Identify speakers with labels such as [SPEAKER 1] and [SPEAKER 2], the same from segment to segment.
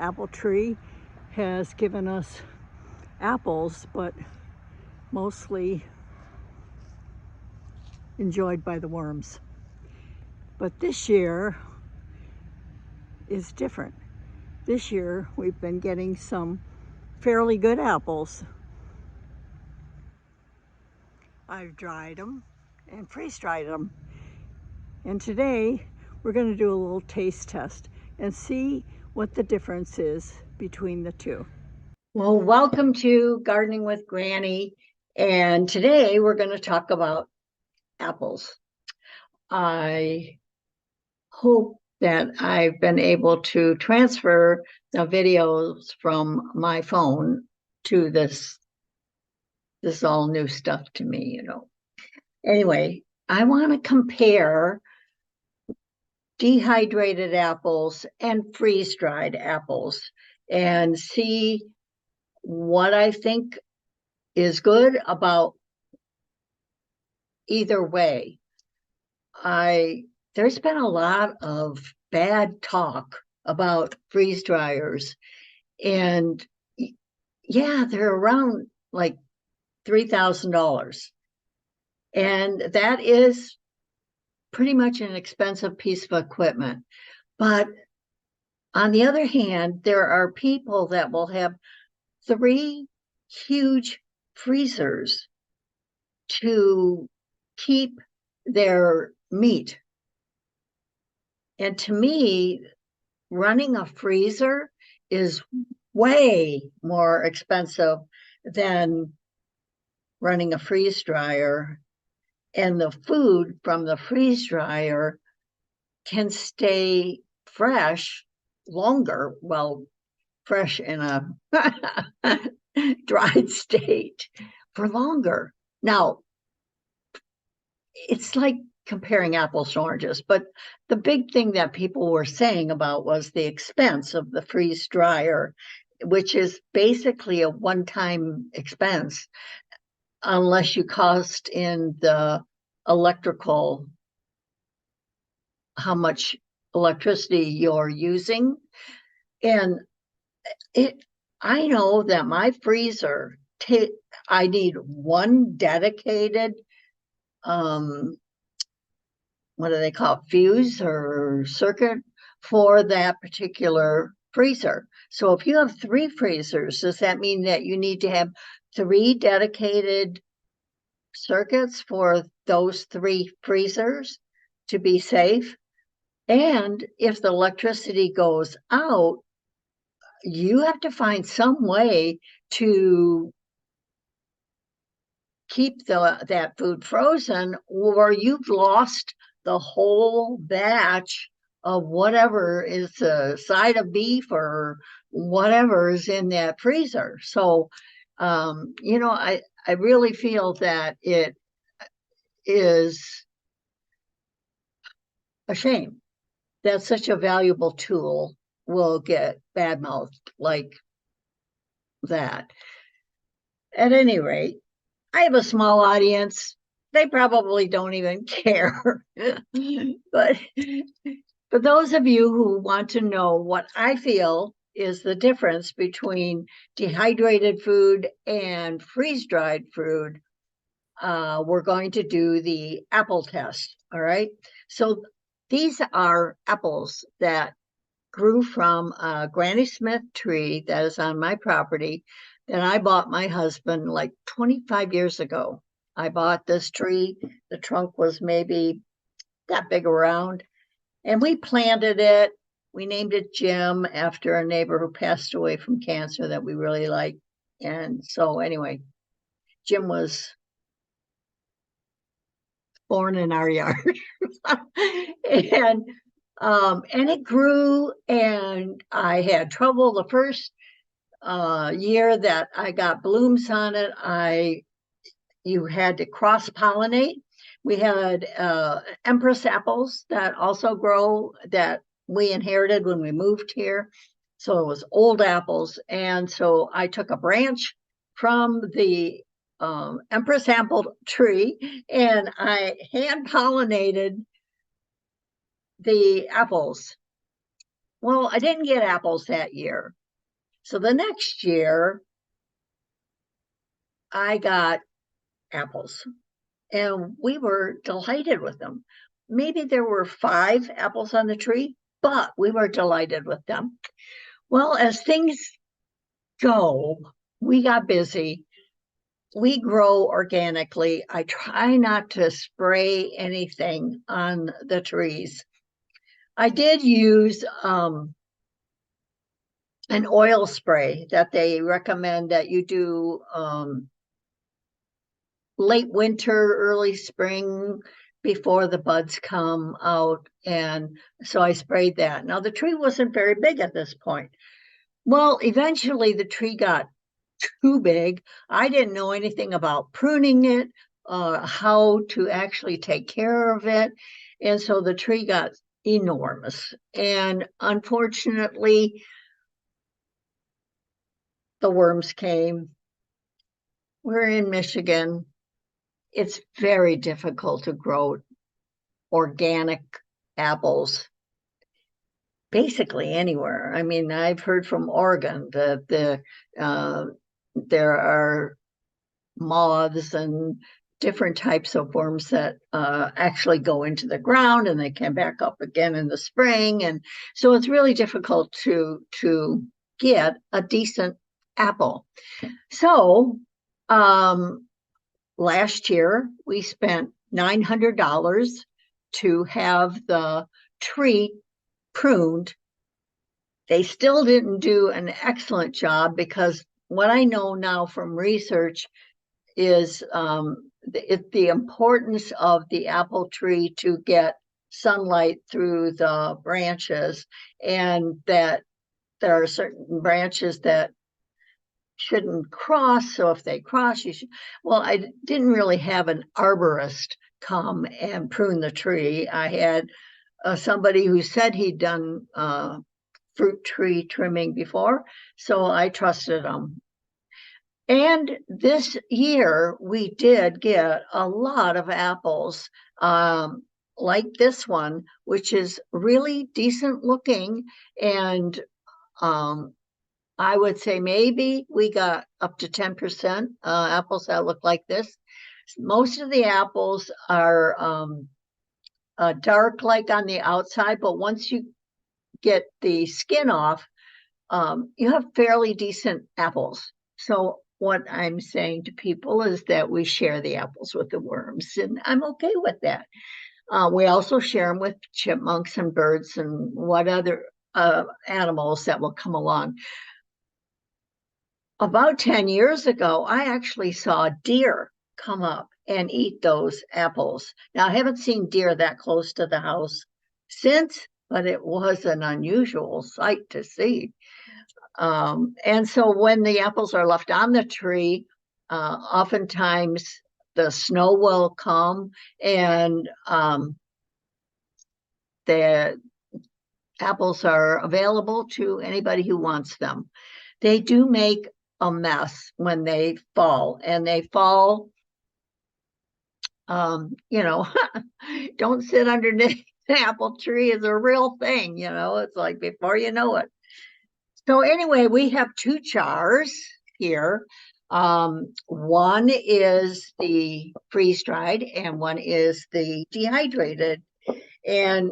[SPEAKER 1] apple tree has given us apples, but mostly enjoyed by the worms. But this year is different. This year we've been getting some fairly good apples. I've dried them and freeze-dried them. And today we're going to do a little taste test and see what the difference is between the two. Well, welcome to Gardening with Granny. And today we're going to talk about apples. I hope that I've been able to transfer the videos from my phone to this all new stuff to me, Anyway, I want to compare dehydrated apples and freeze-dried apples and see what I think is good about either way. There's been a lot of bad talk about freeze dryers, and yeah, they're around like $3,000, and that is pretty much an expensive piece of equipment. But on the other hand, there are people that will have 3 huge freezers to keep their meat. And to me, running a freezer is way more expensive than running a freeze dryer. And the food from the freeze dryer can stay fresh longer, well, fresh in a dried state for longer. Now, it's like comparing apples to oranges, but the big thing that people were saying about was the expense of the freeze dryer, which is basically a one-time expense unless you cost in the electrical, how much electricity you're using. And I know that my freezer, I need one dedicated what do they call it, fuse or circuit for that particular freezer. So if you have 3 freezers, does that mean that you need to have 3 dedicated circuits for those 3 freezers to be safe? And if the electricity goes out, you have to find some way to keep that food frozen, or you've lost the whole batch of whatever is a side of beef or whatever is in that freezer. So, I really feel that it is a shame that such a valuable tool will get badmouthed like that. At any rate, I have a small audience. They probably don't even care. But for those of you who want to know what I feel is the difference between dehydrated food and freeze-dried food, we're going to do the apple test, all right? So these are apples that grew from a Granny Smith tree that is on my property that I bought my husband like 25 years ago. I bought this tree. The trunk was maybe that big around, and we planted it. We named it Jim after a neighbor who passed away from cancer that we really liked. And so anyway, Jim was born in our yard. And it grew, and I had trouble the first year that I got blooms on it. You had to cross-pollinate. We had Empress apples that also grow that we inherited when we moved here. So it was old apples. And so I took a branch from the Empress apple tree and I hand pollinated the apples. Well, I didn't get apples that year. So the next year, I got apples and we were delighted with them. Maybe there were 5 apples on the tree, but we were delighted with them. Well, as things go, we got busy. We grow organically. I try not to spray anything on the trees. I did use an oil spray that they recommend that you do late winter, early spring before the buds come out. And so I sprayed that. Now, the tree wasn't very big at this point. Well, eventually the tree got too big. I didn't know anything about pruning it, how to actually take care of it. And so the tree got enormous. And unfortunately, the worms came. We're in Michigan. It's very difficult to grow organic apples basically anywhere. I mean, I've heard from Oregon that there are moths and different types of worms that actually go into the ground and they come back up again in the spring. And so it's really difficult to get a decent apple. So last year we spent $900 to have the tree pruned. They still didn't do an excellent job because what I know now from research is the importance of the apple tree to get sunlight through the branches, and that there are certain branches that shouldn't cross. So if they cross, you should. Well, I didn't really have an arborist come and prune the tree. I had somebody who said he'd done fruit tree trimming before, so I trusted him. And this year we did get a lot of apples, like this one, which is really decent looking. And I would say maybe we got up to 10% apples that look like this. Most of the apples are dark like on the outside, but once you get the skin off, you have fairly decent apples. So what I'm saying to people is that we share the apples with the worms, and I'm okay with that. We also share them with chipmunks and birds and what other animals that will come along. About 10 years ago, I actually saw deer come up and eat those apples. Now, I haven't seen deer that close to the house since, but it was an unusual sight to see. And so when the apples are left on the tree, oftentimes the snow will come and the apples are available to anybody who wants them. They do make a mess when they fall, and they fall, don't sit underneath an apple tree is a real thing, it's like before you know it. So anyway, we have 2 jars here. One is the freeze-dried and one is the dehydrated. And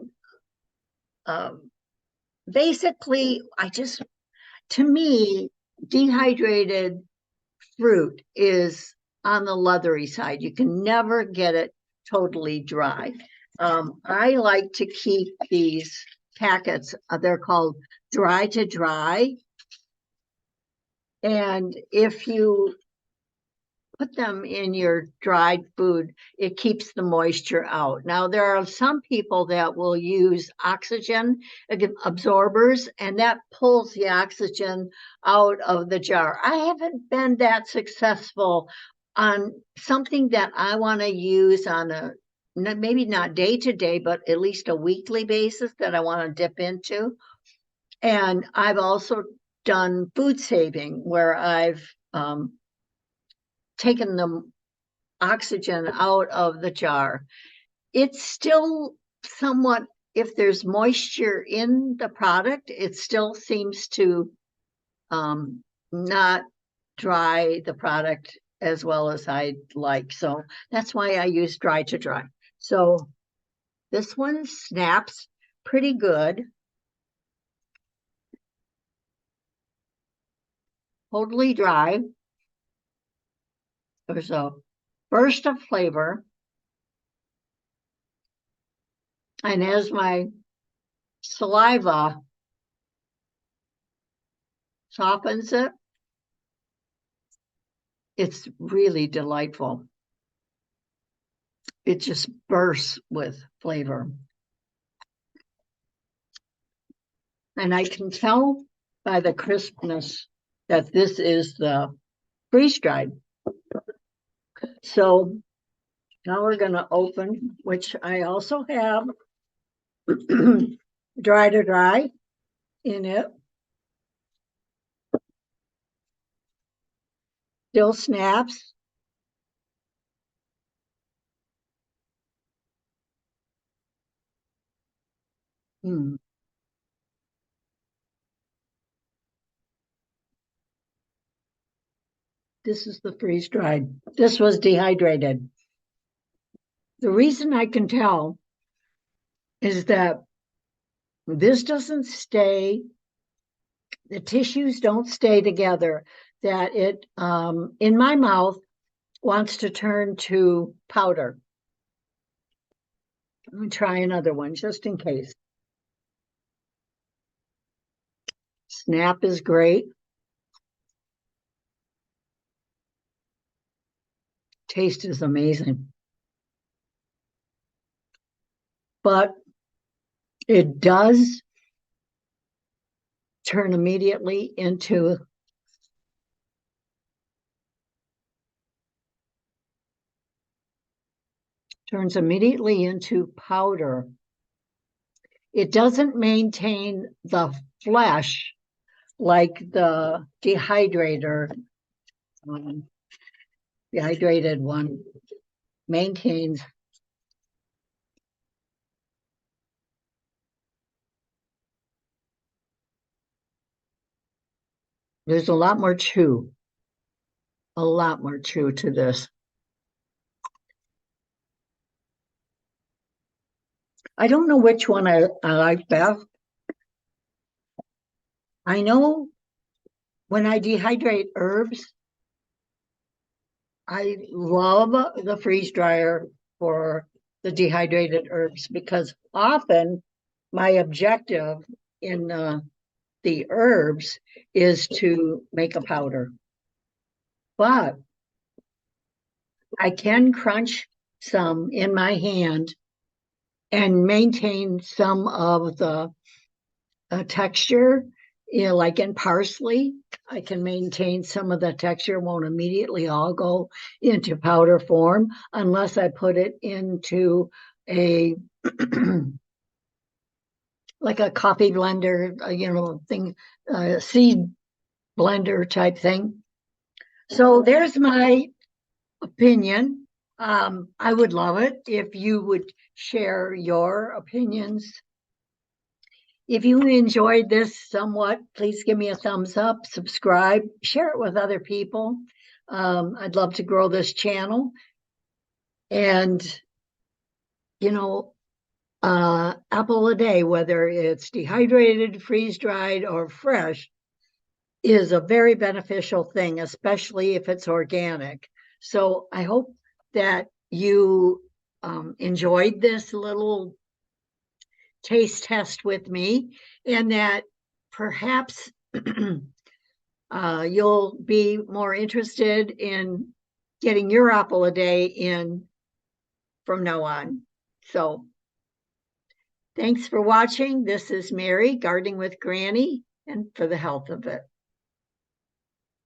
[SPEAKER 1] basically, to me, dehydrated fruit is on the leathery side. You can never get it totally dry. I like to keep these packets, they're called dry to dry. And if you put them in your dried food, it keeps the moisture out. Now, there are some people that will use oxygen absorbers, and that pulls the oxygen out of the jar. I haven't been that successful on something that I want to use on maybe not day to day, but at least a weekly basis that I want to dip into. And I've also done food saving where I've taken the oxygen out of the jar. It's still somewhat if there's moisture in the product, it still seems to not dry the product as well as I'd like. So that's why I use dry to dry. So this one snaps pretty good. Totally dry. There's a burst of flavor. And as my saliva softens it, it's really delightful. It just bursts with flavor. And I can tell by the crispness that this is the freeze-dried. So now we're going to open, which I also have dry to dry in it. Still snaps. Mm. This is the freeze-dried. This was dehydrated. The reason I can tell is that this doesn't stay, the tissues don't stay together, that it, in my mouth, wants to turn to powder. Let me try another one just in case. Snap is great. Taste is amazing. But it does turn immediately into powder. It doesn't maintain the flesh like the dehydrated one maintains. There's a lot more chew to this. I don't know which one I like best. I know when I dehydrate herbs, I love the freeze dryer for the dehydrated herbs because often my objective in the herbs is to make a powder. But I can crunch some in my hand and maintain some of the texture, like in parsley. I can maintain some of the texture, won't immediately all go into powder form unless I put it into a like a coffee blender, thing, seed blender type thing. So there's my opinion. I would love it if you would share your opinions. If you enjoyed this somewhat, please give me a thumbs up, subscribe, share it with other people. I'd love to grow this channel. And, apple a day, whether it's dehydrated, freeze-dried, or fresh, is a very beneficial thing, especially if it's organic. So I hope that you enjoyed this little taste test with me, and that perhaps you'll be more interested in getting your apple a day in from now on. So thanks for watching. This is Mary, Gardening with Granny, and for the health of it.